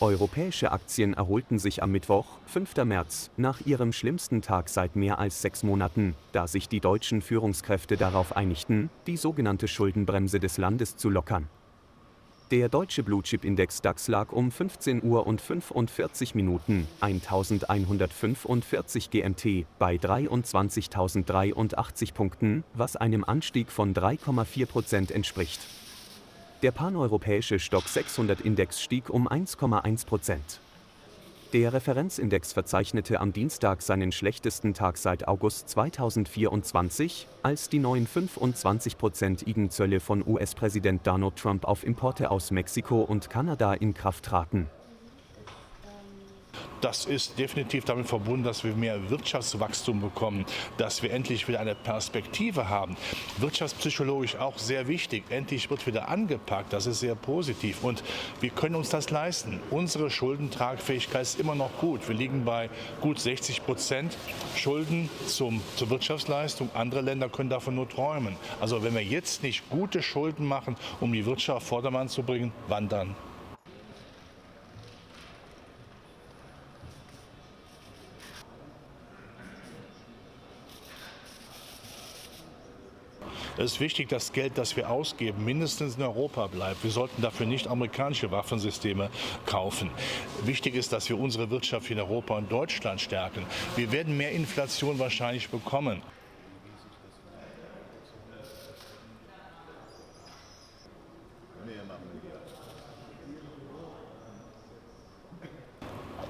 Europäische Aktien erholten sich am Mittwoch, 5. März, nach ihrem schlimmsten Tag seit mehr als 6 Monaten, da sich die deutschen Führungskräfte darauf einigten, die sogenannte Schuldenbremse des Landes zu lockern. Der deutsche Blue-Chip-Index DAX lag um 15 Uhr und 45 Minuten, 1145 GMT, bei 23.083 Punkten, was einem Anstieg von 3,4% entspricht. Der paneuropäische Stoxx 600 Index stieg um 1,1%. Der Referenzindex verzeichnete am Dienstag seinen schlechtesten Tag seit August 2024, als die neuen 25%igen Zölle von US-Präsident Donald Trump auf Importe aus Mexiko und Kanada in Kraft traten. Das ist definitiv damit verbunden, dass wir mehr Wirtschaftswachstum bekommen, dass wir endlich wieder eine Perspektive haben. Wirtschaftspsychologisch auch sehr wichtig. Endlich wird wieder angepackt. Das ist sehr positiv. Und wir können uns das leisten. Unsere Schuldentragfähigkeit ist immer noch gut. Wir liegen bei gut 60% Schulden zur Wirtschaftsleistung. Andere Länder können davon nur träumen. Also wenn wir jetzt nicht gute Schulden machen, um die Wirtschaft auf Vordermann zu bringen, wann dann? Es ist wichtig, dass das Geld, das wir ausgeben, mindestens in Europa bleibt. Wir sollten dafür nicht amerikanische Waffensysteme kaufen. Wichtig ist, dass wir unsere Wirtschaft in Europa und Deutschland stärken. Wir werden mehr Inflation wahrscheinlich bekommen.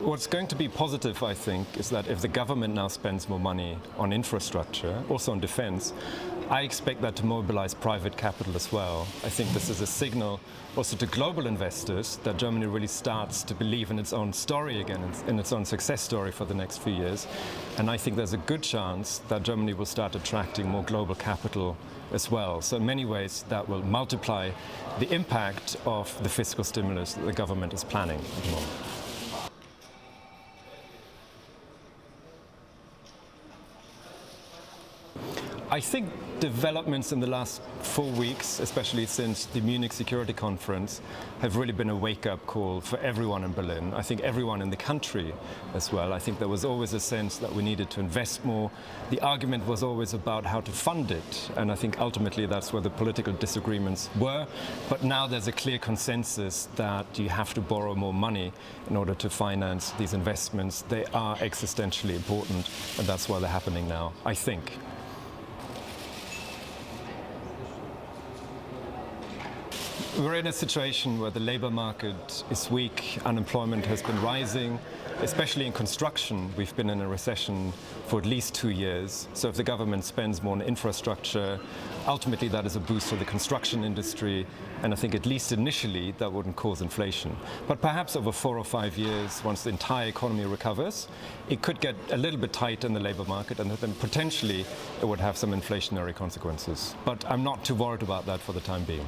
What's going to be positive, I think, is that if the government now spends more money on infrastructure, also on defense, I expect that to mobilize private capital as well. I think this is a signal also to global investors that Germany really starts to believe in its own story again, in its own success story for the next few years. And I think there's a good chance that Germany will start attracting more global capital as well. So in many ways that will multiply the impact of the fiscal stimulus that the government is planning at the moment. I think developments in the last 4 weeks, especially since the Munich Security Conference, have really been a wake-up call for everyone in Berlin. I think everyone in the country as well. I think there was always a sense that we needed to invest more. The argument was always about how to fund it, and I think ultimately that's where the political disagreements were. But now there's a clear consensus that you have to borrow more money in order to finance these investments. They are existentially important, and that's why they're happening now, I think. We're in a situation where the labour market is weak, unemployment has been rising, especially in construction. We've been in a recession for at least 2 years. So if the government spends more on infrastructure, ultimately that is a boost to the construction industry, and I think at least initially that wouldn't cause inflation. But perhaps over 4 or 5 years, once the entire economy recovers, it could get a little bit tight in the labour market, and then potentially it would have some inflationary consequences. But I'm not too worried about that for the time being.